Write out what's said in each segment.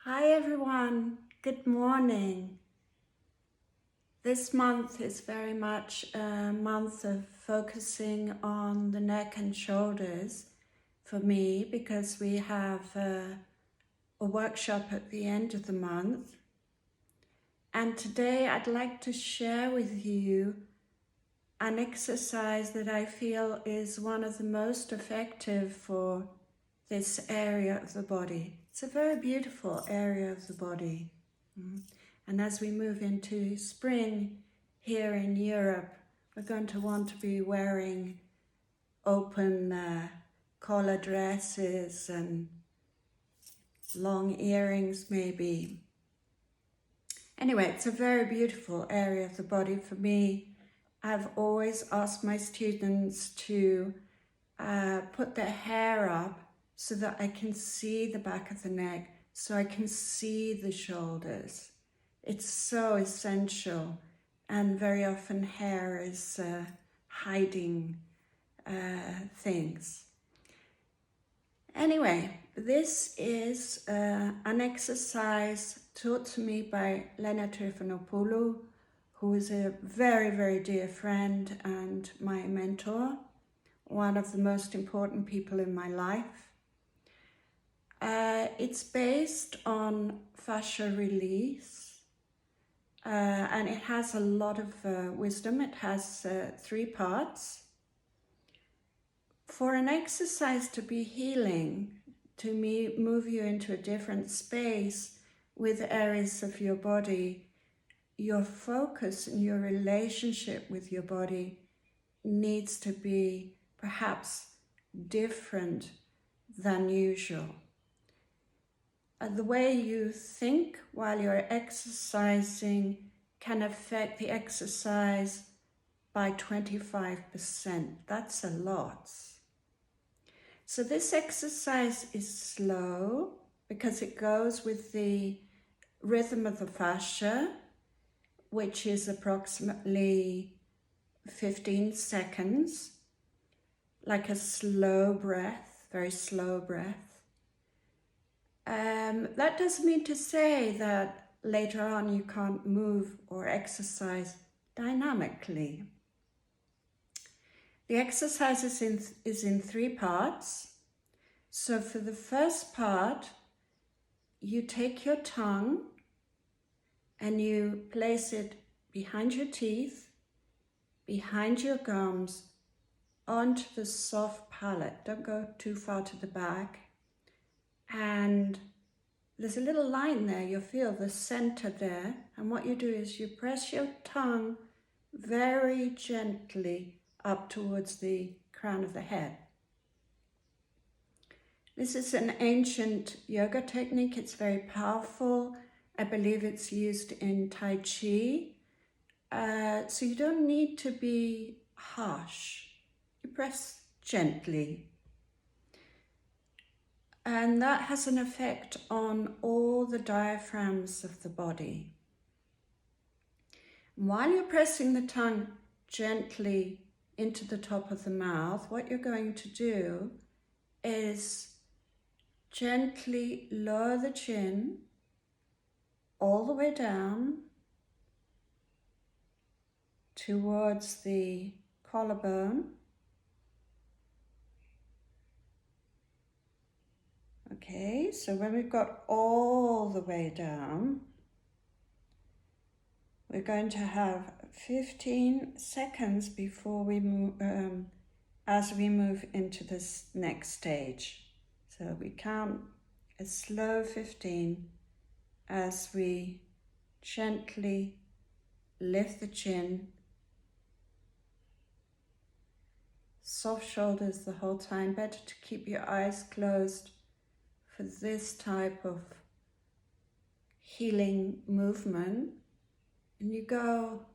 Hi everyone, good morning. This month is very much a month of focusing on the neck and shoulders for me because we have a workshop at the end of the month. And today I'd like to share with you an exercise that I feel is one of the most effective for this area of the body. It's a very beautiful area of the body. And as we move into spring here in Europe, we're going to want to be wearing open collar dresses and long earrings maybe. Anyway, it's a very beautiful area of the body for me. I've always asked my students to put their hair up so that I can see the back of the neck, so I can see the shoulders. It's so essential, and very often hair is hiding things. Anyway, this is an exercise taught to me by Lena Trifonopoulou, who is a very, very dear friend and my mentor, one of the most important people in my life. It's based on fascia release, and it has a lot of wisdom. It has 3 parts. For an exercise to be healing, to move you into a different space with areas of your body, your focus and your relationship with your body needs to be perhaps different than usual. The way you think while you're exercising can affect the exercise by 25%. That's a lot. So this exercise is slow because it goes with the rhythm of the fascia, which is approximately 15 seconds, like a slow breath, very slow breath. That doesn't mean to say that later on you can't move or exercise dynamically. The exercise is in 3 parts. So for the first part, you take your tongue and you place it behind your teeth, behind your gums, onto the soft palate. Don't go too far to the back. And there's a little line there, you'll feel the center there. And what you do is you press your tongue very gently up towards the crown of the head. This is an ancient yoga technique. It's very powerful. I believe it's used in Tai Chi. So you don't need to be harsh. You press gently. And that has an effect on all the diaphragms of the body. While you're pressing the tongue gently into the top of the mouth, what you're going to do is gently lower the chin all the way down towards the collarbone. Okay, so when we've got all the way down, we're going to have 15 seconds before we move, as we move into this next stage. So we count a slow 15 as we gently lift the chin, soft shoulders the whole time. Better to keep your eyes closed for this type of healing movement. And you go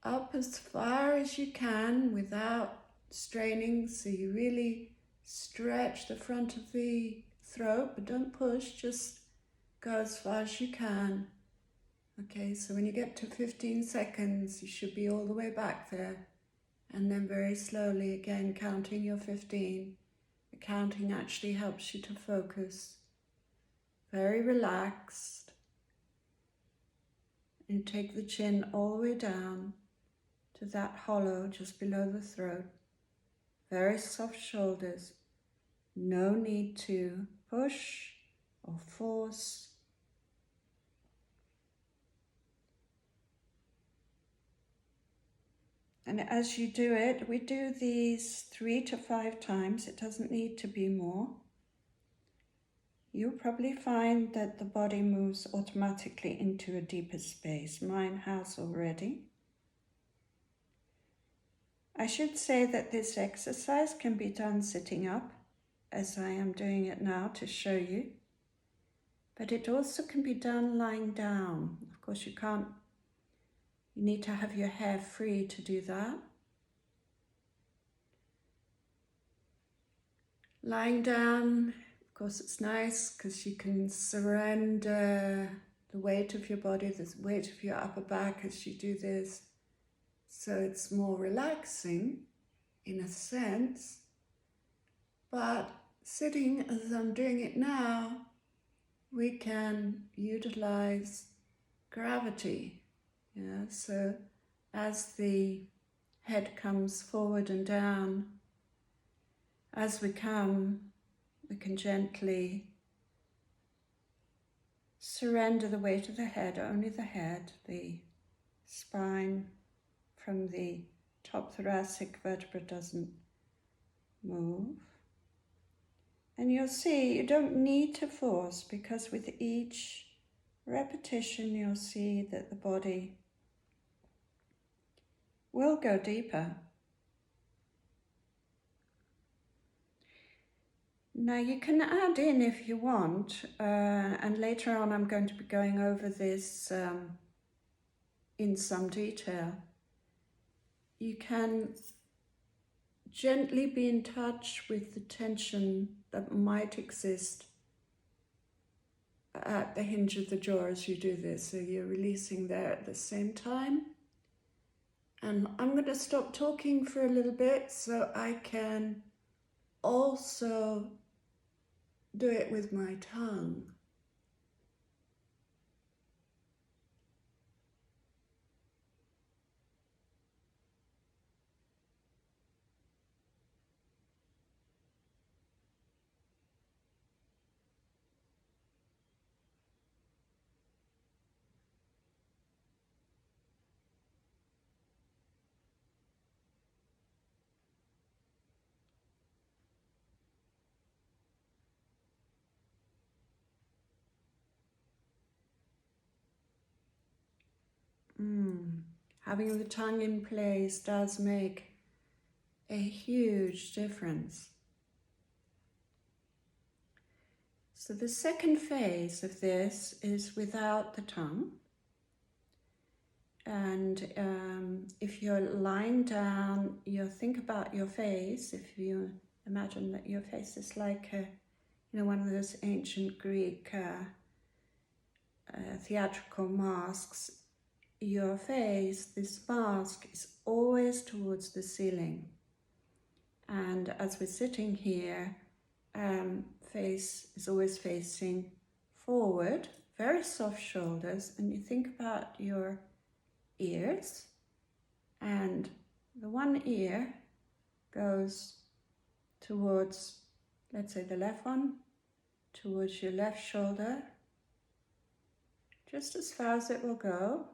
up as far as you can without straining, so you really stretch the front of the throat, but don't push, just go as far as you can. Okay, so when you get to 15 seconds, you should be all the way back there. And then very slowly again counting your 15. The counting actually helps you to focus. very relaxed. And take the chin all the way down to that hollow just below the throat. Very soft shoulders. No need to push or force. And as you do it, we do these 3 to 5 times. It doesn't need to be more. You'll probably find that the body moves automatically into a deeper space. Mine has already. I should say that this exercise can be done sitting up, as I am doing it now to show you. But it also can be done lying down. Of course, you need to have your hair free to do that. Lying down, of course, it's nice because you can surrender the weight of your body, the weight of your upper back as you do this. So it's more relaxing in a sense. But sitting as I'm doing it now, we can utilize gravity. Yeah, so as the head comes forward and down, as we can gently surrender the weight of the head, only the head, the spine from the top thoracic vertebra doesn't move. And you'll see you don't need to force, because with each repetition you'll see that the body will go deeper. Now you can add in if you want, and later on I'm going to be going over this in some detail. You can gently be in touch with the tension that might exist at the hinge of the jaw as you do this. So you're releasing there at the same time. And I'm going to stop talking for a little bit so I can also do it with my tongue. Having the tongue in place does make a huge difference. So the second phase of this is without the tongue. And if you're lying down, you'll think about your face. If you imagine that your face is like one of those ancient Greek theatrical masks, your face, this mask, is always towards the ceiling. And as we're sitting here, face is always facing forward, very soft shoulders, and you think about your ears, and the one ear goes towards, let's say the left one, towards your left shoulder, just as far as it will go.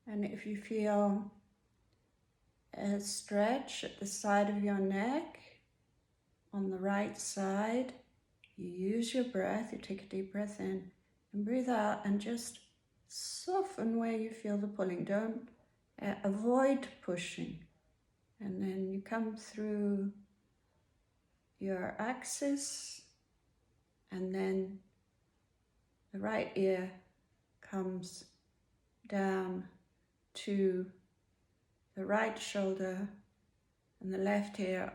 And if you feel a stretch at the side of your neck on the right side, you use your breath, you take a deep breath in and breathe out, and just soften where you feel the pulling. Don't avoid pushing. And then you come through your axis, and then the right ear comes down to the right shoulder, and the left ear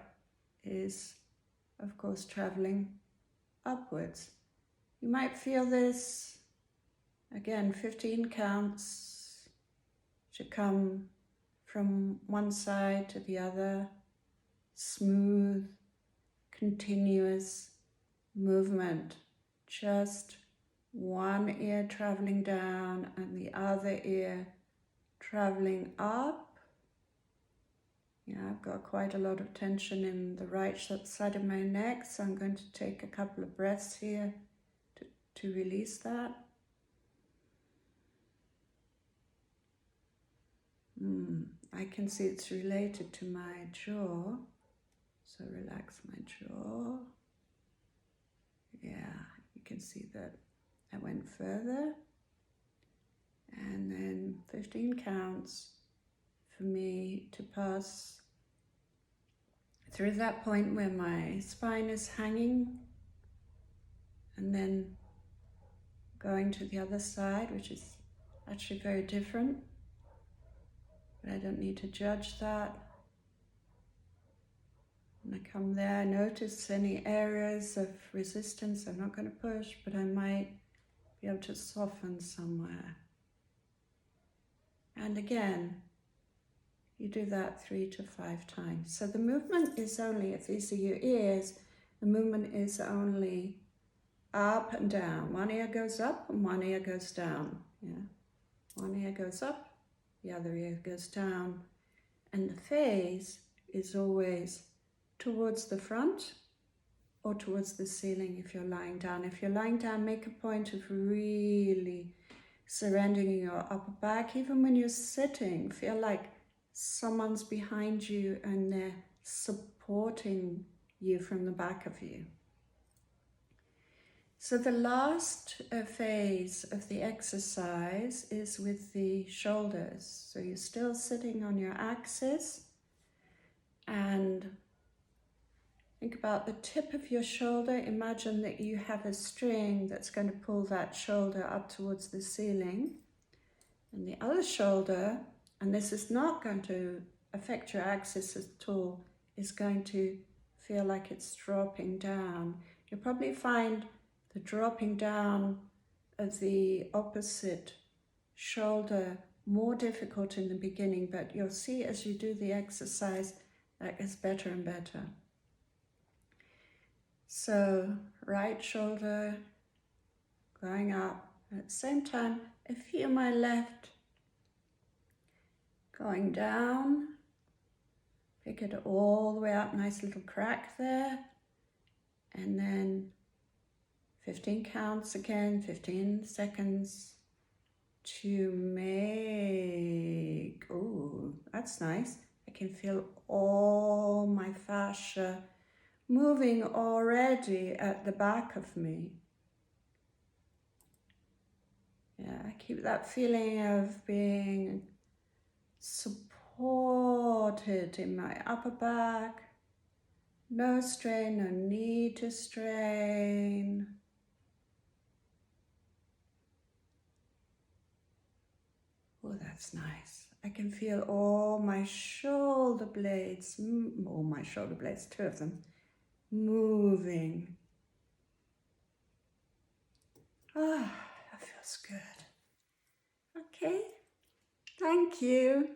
is, of course, traveling upwards. You might feel this, again, 15 counts to come from one side to the other, smooth, continuous movement, just one ear traveling down and the other ear traveling up. Yeah, I've got quite a lot of tension in the right side of my neck, so I'm going to take a couple of breaths here to release that. I can see it's related to my jaw, so relax my jaw. Yeah, you can see that I went further. And then 15 counts for me to pass through that point where my spine is hanging, and then going to the other side, which is actually very different, but I don't need to judge that. When I come there, I notice any areas of resistance. I'm not going to push, but I might be able to soften somewhere. And again, you do that 3 to 5 times. So the movement is only, if these are your ears, the movement is only up and down. One ear goes up and one ear goes down. Yeah, one ear goes up, the other ear goes down. And the phase is always towards the front or towards the ceiling if you're lying down. If you're lying down, make a point of really surrendering your upper back. Even when you're sitting, feel like someone's behind you and they're supporting you from the back of you. So the last phase of the exercise is with the shoulders. So you're still sitting on your axis, and think about the tip of your shoulder. Imagine that you have a string that's going to pull that shoulder up towards the ceiling. And the other shoulder, and this is not going to affect your axis at all, is going to feel like it's dropping down. You'll probably find the dropping down of the opposite shoulder more difficult in the beginning, but you'll see as you do the exercise that gets better and better. So right shoulder going up. At the same time, I feel my left going down. Pick it all the way up, nice little crack there. And then 15 counts again, 15 seconds to make, oh, that's nice. I can feel all my fascia moving already at the back of me. Yeah, I keep that feeling of being supported in my upper back. No strain, no need to strain. Oh, that's nice. I can feel all my shoulder blades, two of them, moving. Ah, that feels good. Okay, thank you.